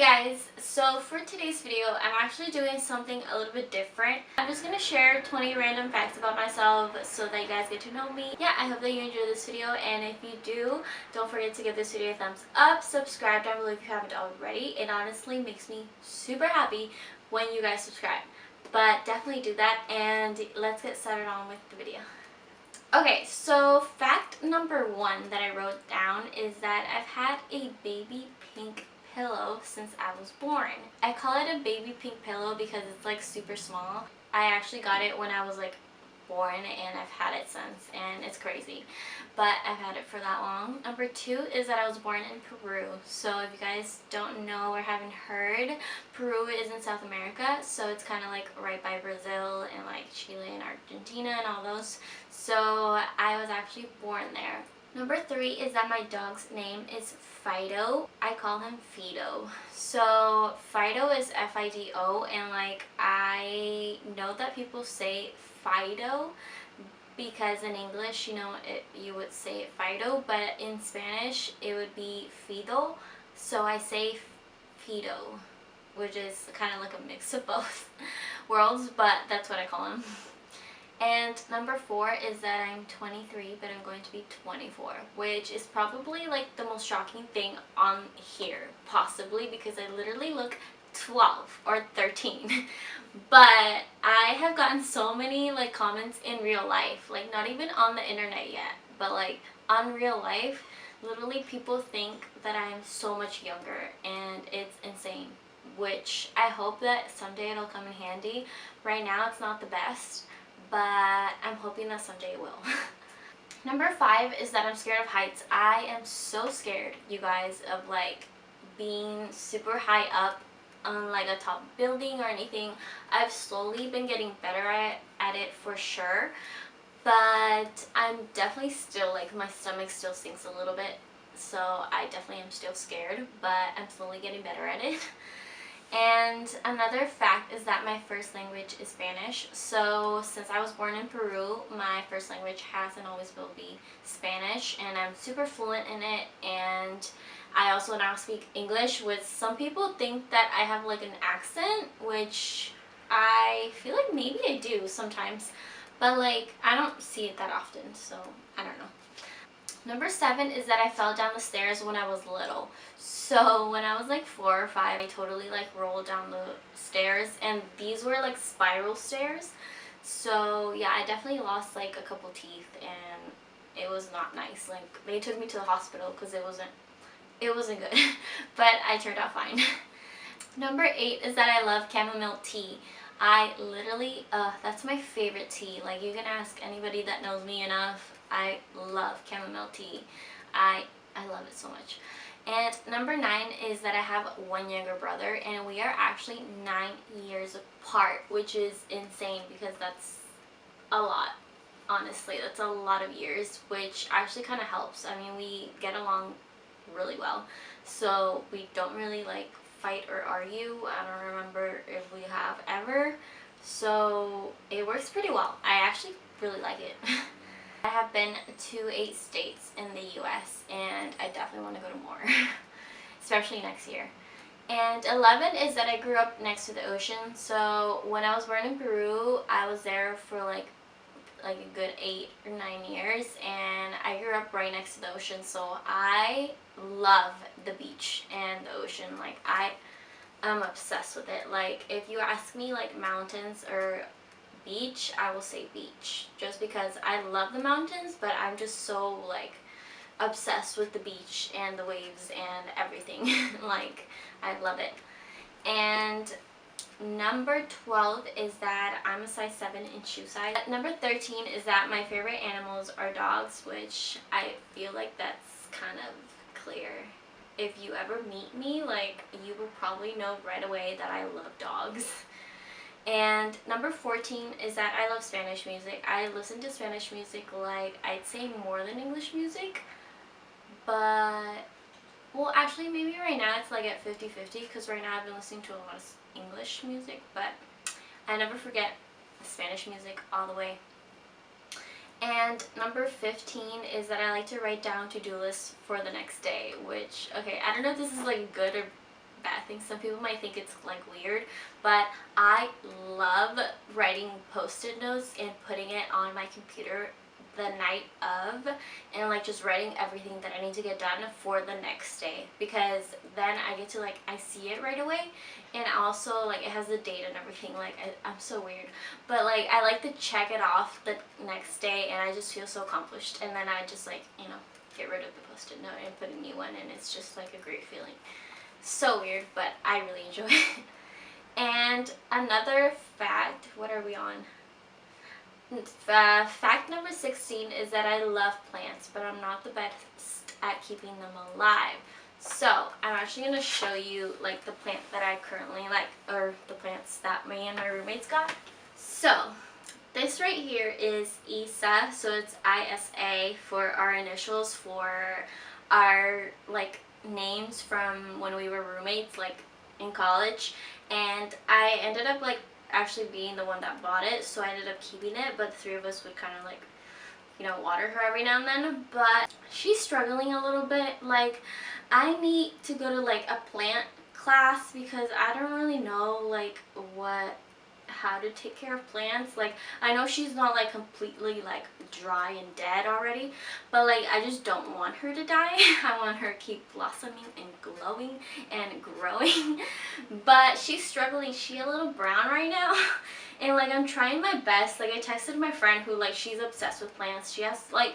guys, so for today's video I'm actually doing something a little bit different. I'm just going to share 20 random facts about myself so that you guys get to know me. Yeah, I hope that you enjoy this video, and if you do, don't forget to give this video a thumbs up, subscribe down below if you haven't already. It honestly makes me super happy when you guys subscribe, but definitely do that, and let's get started on with the video. Okay, so fact number 1 that I wrote down is that I've had a baby pink pillow since I was born. I call it a baby pink pillow because it's like super small. I actually got it when I was like born, and I've had it since, and it's crazy, but I've had it for that long. Number 2 is that I was born in Peru. So if you guys don't know or haven't heard, Peru is in South America, so it's kind of like right by Brazil and like Chile and Argentina and all those. So I was actually born there. Number 3 is that my dog's name is Fido. I call him Fido. So Fido is F-I-D-O, and like I know that people say Fido because in English, you know, you would say Fido, but in Spanish it would be Fido. So I say Fido, which is kind of like a mix of both worlds, but that's what I call him. And number 4 is that I'm 23, but I'm going to be 24, which is probably like the most shocking thing on here, possibly, because I literally look 12 or 13. But I have gotten so many like comments in real life, like not even on the internet yet, but like on real life, literally people think that I'm so much younger, and it's insane, which I hope that someday it'll come in handy. Right now it's not the best, but I'm hoping that someday it will. Number 5 is that I'm scared of heights. I am so scared, you guys, of like being super high up on like a top building or anything. I've slowly been getting better at it for sure, but I'm definitely still like, my stomach still sinks a little bit, so I definitely am still scared, but I'm slowly getting better at it. And another fact is that my first language is Spanish. So since I was born in Peru, my first language has and always will be Spanish, and I'm super fluent in it. And I also now speak English, which some people think that I have like an accent, which I feel like maybe I do sometimes, but like I don't see it that often, so I don't know. Number 7 is that I fell down the stairs when I was little. So when I was like 4 or 5, I totally like rolled down the stairs, and these were like spiral stairs. So yeah, I definitely lost like a couple teeth, and it was not nice. Like they took me to the hospital because it wasn't good, but I turned out fine. Number 8 is that I love chamomile tea. I literally, that's my favorite tea. Like you can ask anybody that knows me enough. I love chamomile tea. I love it so much. And number 9 is that I have one younger brother, and we are actually 9 years apart, which is insane because that's a lot. Honestly, that's a lot of years, which actually kind of helps. I mean, we get along really well, so we don't really like fight or argue. I don't remember if we have ever, so it works pretty well. I actually really like it. I have been to 8 states in the US, and I definitely want to go to more, especially next year. And 11 is that I grew up next to the ocean. So when I was born in Peru, I was there for like a good 8 or 9 years, and I grew up right next to the ocean, so I love the beach and the ocean. Like I'm obsessed with it. Like if you ask me like mountains or beach, I will say beach, just because I love the mountains, but I'm just so like obsessed with the beach and the waves and everything. Like I love it. And number 12 is that I'm a size 7 in shoe size. Number 13 is that my favorite animals are dogs, which I feel like that's kind of clear. If you ever meet me, like you will probably know right away that I love dogs. And number 14 is that I love Spanish music. I listen to Spanish music like I'd say more than English music, but well, actually maybe right now it's like at 50-50, because right now I've been listening to a lot of English music, but I never forget Spanish music all the way. And number 15 is that I like to write down to-do lists for the next day, which, okay, I don't know if this is like good or bad thing. Some people might think it's like weird, but I love writing post-it notes and putting it on my computer the night of, and like just writing everything that I need to get done for the next day, because then I get to like, I see it right away, and also like it has the date and everything. Like I'm so weird, but like I like to check it off the next day, and I just feel so accomplished, and then I just like, you know, get rid of the post-it note and put a new one, and it's just like a great feeling. So weird, but I really enjoy it. And another fact, what are we on? Fact number 16 is that I love plants, but I'm not the best at keeping them alive. So I'm actually going to show you like the plant that I currently like, or the plants that me and my roommates got. So this right here is Isa, so it's ISA for our initials for our like names from when we were roommates, like in college. And I ended up like actually being the one that bought it, so I ended up keeping it, but the three of us would kind of like, you know, water her every now and then. But she's struggling a little bit. Like I need to go to like a plant class because I don't really know like how to take care of plants. Like I know she's not like completely like dry and dead already, but like I just don't want her to die. I want her to keep blossoming and glowing and growing. But she's struggling. She's a little brown right now. And like I'm trying my best. Like I texted my friend who like, she's obsessed with plants. She has like,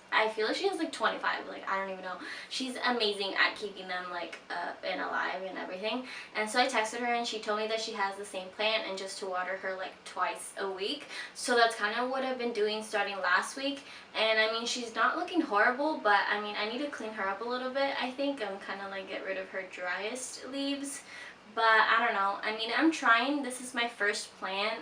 I feel like she has like 25, like I don't even know. She's amazing at keeping them like up and alive and everything. And so I texted her and she told me that she has the same plant and just to water her like twice a week. So that's kind of what I've been doing starting last week. And I mean, she's not looking horrible, but I mean, I need to clean her up a little bit. I think I'm kind of like get rid of her driest leaves. But I don't know. I mean, I'm trying. This is my first plant.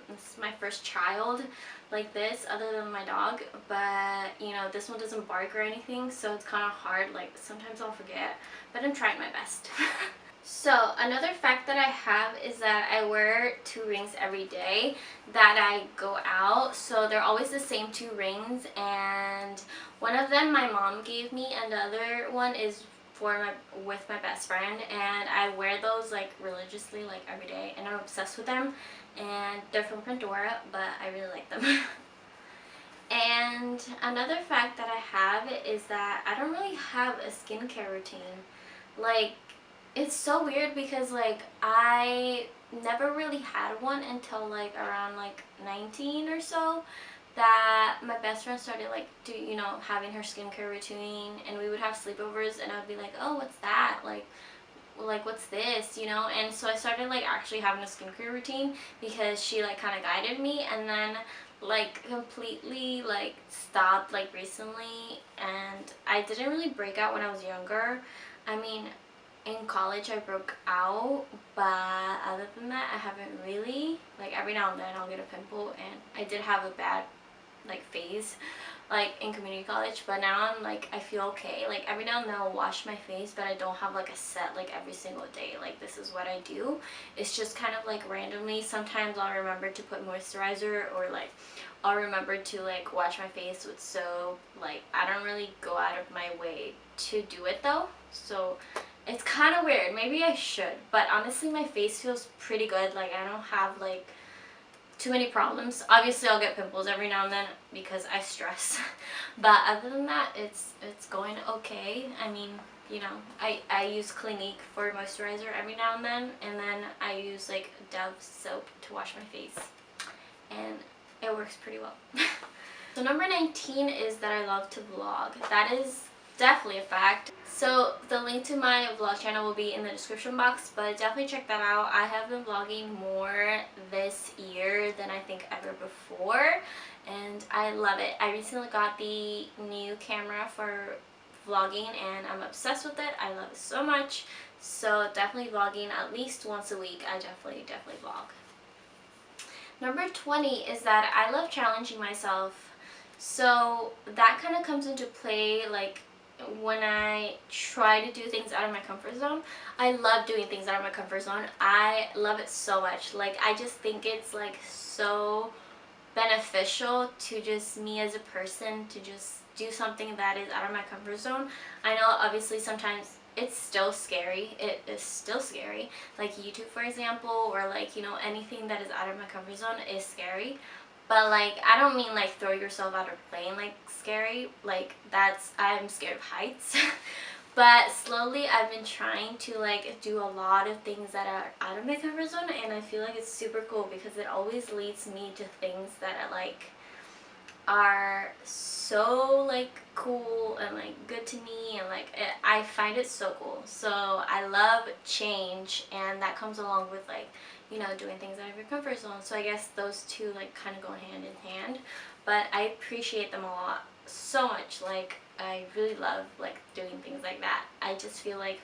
This is my first child like this, other than my dog. But you know, this one doesn't bark or anything, so it's kind of hard. Like sometimes I'll forget, but I'm trying my best. So another fact that I have is that I wear 2 rings every day that I go out. So they're always the same 2 rings, and one of them my mom gave me, and the other one is with my best friend, and I wear those like religiously, like every day, and I'm obsessed with them. And they're from Pandora, but I really like them. And another fact that I have is that I don't really have a skincare routine. Like it's so weird because like I never really had one until like around like 19 or so, that my best friend started like you know, having her skincare routine, and we would have sleepovers, and I would be like, oh, what's that, like what's this, you know? And so I started like actually having a skincare routine because she like kind of guided me, and then like completely like stopped like recently. And I didn't really break out when I was younger. I mean, in college I broke out, but other than that I haven't really. Like every now and then I'll get a pimple, and I did have a bad like phase like in community college, but now I'm like, I feel okay. Like every now and then I'll wash my face, but I don't have like a set like every single day, like this is what I do. It's just kind of like randomly. Sometimes I'll remember to put moisturizer, or like I'll remember to like wash my face with soap. Like I don't really go out of my way to do it though, so it's kind of weird. Maybe I should, but honestly my face feels pretty good. Like I don't have like too many problems. Obviously I'll get pimples every now and then because I stress. But other than that, it's going okay. I mean, you know, I use Clinique for moisturizer every now and then I use like Dove soap to wash my face, and it works pretty well. So number 19 is that I love to vlog. That is definitely a fact. So the link to my vlog channel will be in the description box, but definitely check that out. I have been vlogging more this year than I think ever before, and I love it. I recently got the new camera for vlogging, and I'm obsessed with it. I love it so much. So definitely vlogging at least once a week. I definitely vlog. Number 20 is that I love challenging myself. So that kind of comes into play like when I try to do things out of my comfort zone. I love doing things out of my comfort zone. I love it so much. Like I just think it's like so beneficial to just me as a person to just do something that is out of my comfort zone. I know obviously sometimes it's still scary. It is still scary. Like YouTube, for example, or like, you know, anything that is out of my comfort zone is scary. But like, I don't mean like throw yourself out of a plane like scary. Like that's, I'm scared of heights. But slowly I've been trying to like do a lot of things that are out of my comfort zone, and I feel like it's super cool because it always leads me to things that are like are so like cool and like good to me, and like I find it so cool. So I love change, and that comes along with like, you know, doing things out of your comfort zone. So I guess those two like kind of go hand in hand, but I appreciate them a lot, so much. Like I really love like doing things like that. I just feel like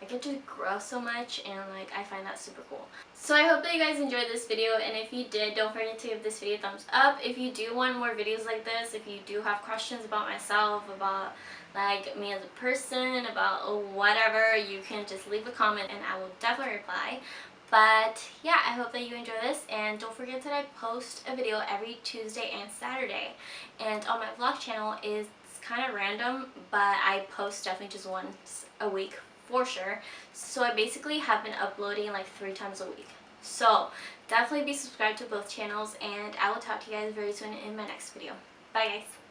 I get to grow so much, and like I find that super cool. So I hope that you guys enjoyed this video, and if you did, don't forget to give this video a thumbs up. If you do want more videos like this, if you do have questions about myself, about like me as a person, about whatever, you can just leave a comment and I will definitely reply. But yeah, I hope that you enjoy this, and don't forget that I post a video every Tuesday and Saturday. And on my vlog channel is kind of random, but I post definitely just once a week for sure. So I basically have been uploading like 3 times a week. So definitely be subscribed to both channels, and I will talk to you guys very soon in my next video. Bye guys.